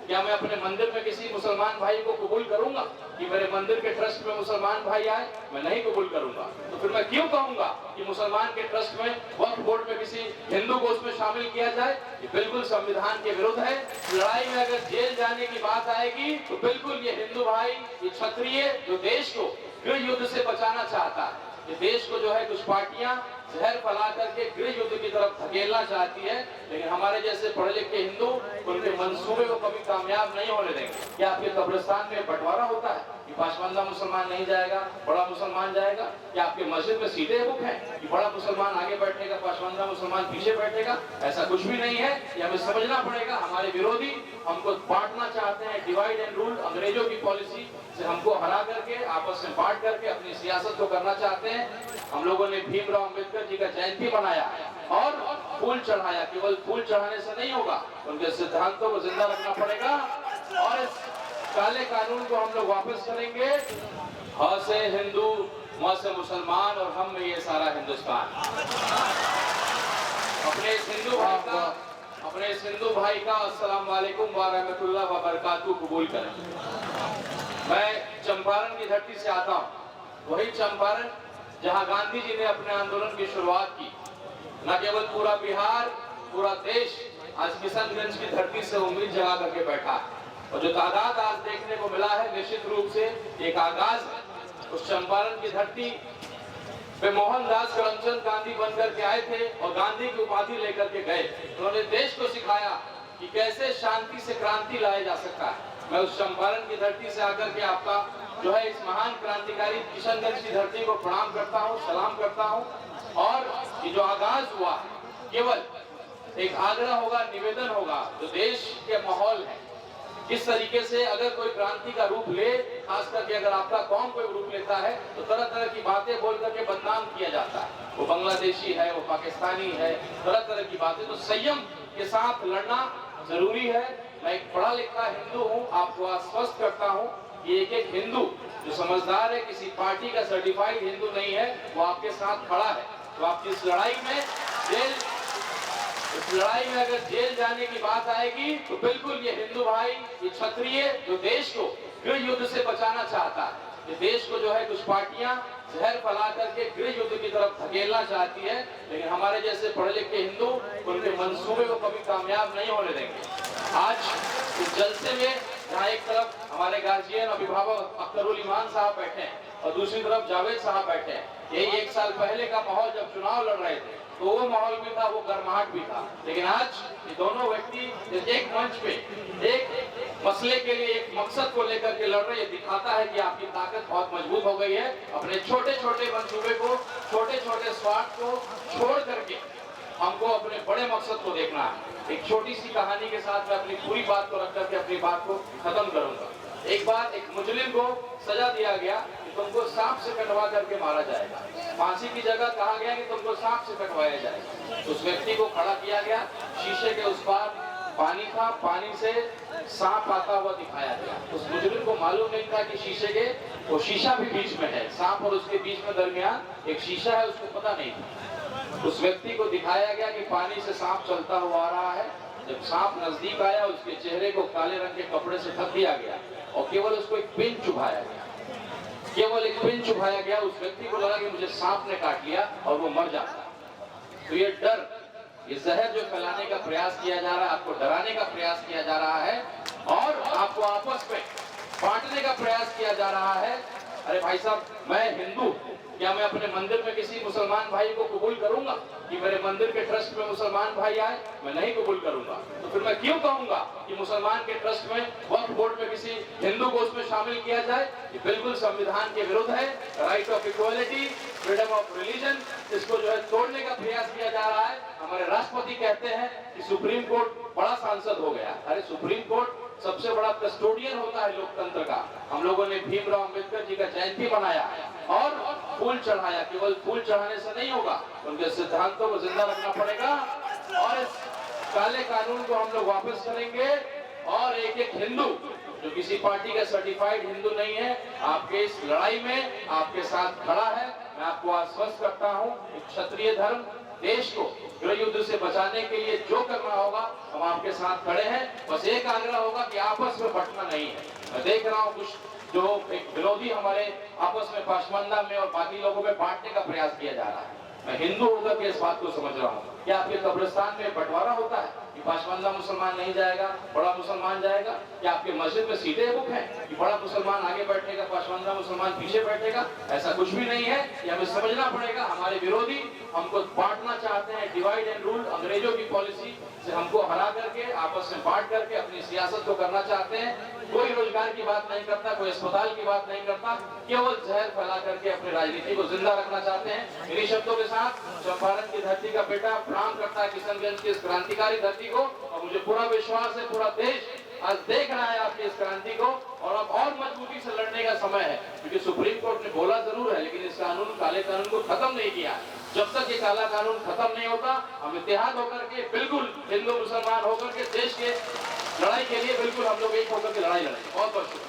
क्या मैं अपने मंदिर में किसी मुसलमान भाई को कबूल करूंगा कि मेरे मंदिर के ट्रस्ट में मुसलमान भाई आए? मैं नहीं कबूल करूंगा। तो फिर मैं क्यों कहूंगा कि मुसलमान के ट्रस्ट में, वक्फ बोर्ड में किसी हिंदू को उसमें शामिल किया जाए? ये बिल्कुल संविधान के विरुद्ध है। लड़ाई में अगर जेल जाने की बात आएगी तो बिल्कुल ये हिंदू भाई, ये क्षत्रिय जो देश को गृह युद्ध से बचाना चाहता है, ये देश को जो है कुछ पार्टियां जहर फैला करके गृह युद्ध की तरफ धकेलना चाहती है, लेकिन हमारे जैसे पढ़े लिखे हिंदू उनके मंसूबे को कभी कामयाब नहीं होने देंगे। क्या आपके कब्रिस्तान में बंटवारा होता है कि पासवानदा मुसलमान नहीं जाएगा, बड़ा मुसलमान जाएगा? क्या आपके मस्जिद में सीटें बुक है कि बड़ा मुसलमान आगे बैठेगा, पासवानदा मुसलमान पीछे बैठेगा? ऐसा कुछ भी नहीं है। ये हमें समझना पड़ेगा। हमारे विरोधी हमको बांटना चाहते हैं, डिवाइड एंड रूल, अंग्रेजों की पॉलिसी से हमको हरा करके, आपस में बांट करके अपनी सियासत को करना चाहते हैं। हम लोगों ने भीमराव अंबेडकर जी का जयंती मनाया और फूल चढ़ाया। केवल फूल चढ़ाने से नहीं होगा, उनके सिद्धांतों को जिंदा रखना पड़ेगा और इस काले कानून को हम लोग वापस करेंगे। ह से हिंदू, म से मुसलमान और हम में ये सारा हिंदुस्तान। अपने इस हिंदू भाई का अस्सलाम वालेकुम व रहमतुल्लाह व बरकातहू कबूल करें। मैं चंपारण की धरती से आता हूँ, वही चंपारण जहां गांधी जी ने अपने आंदोलन की शुरुआत की। न केवल पूरा बिहार, पूरा देश आज किशनगंज की धरती से उम्मीद जगा करके बैठा है और जो तादाद आज देखने को मिला है, निश्चित रूप से एक आगाज है। उस चंपारण की धरती पे मोहनदास करमचंद गांधी बनकर के आए थे और गांधी की उपाधि लेकर के गए। उन्होंने देश को सिखाया कि कैसे शांति से क्रांति लाया जा सकता है। मैं उस चंपारण की धरती से आकर के आपका जो है इस महान क्रांतिकारी किशनगंज की धरती को प्रणाम करता हूँ, सलाम करता हूँ। और ये जो आगाज हुआ केवल एक आग्रह होगा, निवेदन होगा, जो देश के माहौल है इस तरीके से अगर कोई क्रांति का रूप ले, खास करके अगर आपका कौम कोई रूप लेता है तो तरह तरह की बातें बोल करके बदनाम किया जाता है। वो बांग्लादेशी है, वो पाकिस्तानी है, तरह तरह की बातें। तो संयम के साथ लड़ना जरूरी है। मैं एक पढ़ा लिखा हिंदू हूँ, आपको आश्वस्त करता हूँ कि एक एक हिंदू जो समझदार है, किसी पार्टी का सर्टिफाइड हिंदू नहीं है, वो आपके साथ खड़ा है। तो आपकी इस लड़ाई में अगर जेल जाने की बात आएगी तो बिल्कुल ये हिंदू भाई, ये क्षत्रिय जो देश को गृह युद्ध से बचाना चाहता है, ये देश को जो है कुछ पार्टियां जहर फैला करके गृह युद्ध की तरफ धकेलना चाहती है, लेकिन हमारे जैसे पढ़े लिखे हिंदू उनके मंसूबे को कभी कामयाब नहीं होने देंगे। आज इस जलसे में जहाँ एक तरफ हमारे गार्जियन अभिभावक अख्तरुल ईमान साहब बैठे हैं और दूसरी तरफ जावेद साहब बैठे हैं, यही एक साल पहले का माहौल जब चुनाव लड़ रहे थे तो वो माहौल भी था, वो गर्माहट भी था। लेकिन आज ये दोनों व्यक्ति एक मंच पे एक मसले के लिए, एक मकसद को लेकर के लड़ रहे, ये दिखाता है कि आपकी ताकत बहुत मजबूत हो गई है। अपने छोटे छोटे मंसूबे को, छोटे छोटे स्वार्थ को छोड़ करके हमको अपने बड़े मकसद को देखना है। एक छोटी सी कहानी के साथ मैं अपनी पूरी बात को रख करके अपनी बात को खत्म करूंगा। एक बार एक मुजरिम को सजा दिया गया कि तुमको सांप से कटवा करके मारा जाएगा। फांसी की जगह कहा गया कि तुमको सांप से कटवाया जाएगा। उस व्यक्ति को खड़ा किया गया, शीशे के उस पार पानी था, पानी से सांप आता हुआ दिखाया गया। उस मुजरिम को मालूम नहीं था कि शीशे के वो शीशा भी बीच में है, सांप और उसके बीच में दरमियान एक शीशा है, उसको पता नहीं था। उस व्यक्ति को दिखाया गया कि पानी से सांप चलता हुआ आ रहा है। जब सांप नजदीक आया, उसके चेहरे को काले रंग के कपड़े से ढक दिया गया और केवल उसको एक पिन चुभाया गया, केवल एक पिन चुभाया गया। उस व्यक्ति को लगा कि मुझे सांप ने काट लिया और वो मर जाता। तो ये डर, ये जहर जो फैलाने का प्रयास किया जा रहा है, आपको डराने का प्रयास किया जा रहा है और आपको आपस में बांटने का प्रयास किया जा रहा है। अरे भाई साहब, मैं हिंदू, क्या मैं अपने मंदिर में किसी मुसलमान भाई को कबूल करूंगा कि मेरे मंदिर के ट्रस्ट में मुसलमान भाई आए? मैं नहीं कबूल करूंगा। तो फिर मैं क्यों कहूंगा कि मुसलमान के ट्रस्ट में, वक्फ बोर्ड में किसी हिंदू को उसमें शामिल किया जाए? ये बिल्कुल संविधान के विरुद्ध है। Right of equality, freedom of religion, इसको जो है तोड़ने का प्रयास किया जा रहा है। हमारे राष्ट्रपति कहते हैं कि सुप्रीम कोर्ट बड़ा सांसद हो गया। अरे सुप्रीम कोर्ट सबसे बड़ा कस्टोडियन होता है लोकतंत्र का। हम लोगों ने भीमराव अंबेडकर जी का जयंती मनाया और फूल चढ़ाया। केवल फूल चढ़ाने से नहीं होगा, उनके सिद्धांतों को जिंदा रखना पड़ेगा और इस काले कानून को हम लोग वापस करेंगे। और एक एक हिंदू जो किसी पार्टी का सर्टिफाइड हिंदू नहीं है, आपके इस लड़ाई में आपके साथ खड़ा है। मैं आपको आश्वस्त करता हूँ, क्षत्रिय धर्म, देश को गृह युद्ध से बचाने के लिए जो करना होगा हम आपके साथ खड़े हैं। बस एक आग्रह होगा कि आपस में बंटना नहीं है। मैं देख रहा हूँ कुछ जो एक विरोधी हमारे आपस में पाशमंदा में और बाकी लोगों में बांटने का प्रयास किया जा रहा है। मैं हिंदू होकर के इस बात को समझ रहा हूँ कि आपके कब्रिस्तान में बंटवारा होता है कि पाशमंदा मुसलमान नहीं जाएगा, बड़ा मुसलमान जाएगा, या आपके मस्जिद में सीटें बुक है कि बड़ा मुसलमान आगे बैठेगा, पाशमंदा मुसलमान पीछे बैठेगा। ऐसा कुछ भी नहीं है। ये हमें समझना पड़ेगा। हमारे विरोधी हमको बांटना चाहते हैं, डिवाइड एंड रूल, अंग्रेजों की पॉलिसी से हमको हरा करके आपस में बांट करके अपनी सियासत को करना चाहते हैं। कोई रोजगार की बात नहीं करता, कोई अस्पताल की बात नहीं करता, केवल जहर फैला करके अपनी राजनीति को जिंदा रखना चाहते हैं। इन्हीं शब्दों के साथ चंपारण की धरती का बेटा प्रणाम करता है किशनगंज की इस क्रांतिकारी धरती को, और मुझे पूरा विश्वास है पूरा देश आज देख रहा है आपकी इस क्रांति को, और अब और मजबूती से लड़ने का समय है। क्योंकि सुप्रीम कोर्ट ने बोला जरूर है, लेकिन इस कानून, काले कानून को खत्म नहीं किया है। जब तक ये काला कानून खत्म नहीं होता, हम इत्तेहाद होकर के बिल्कुल हिंदू मुसलमान होकर के देश के लड़ाई के लिए बिल्कुल हम लोग एक होकर के लड़ाई लड़ेंगे। बहुत बहुत शुक्रिया।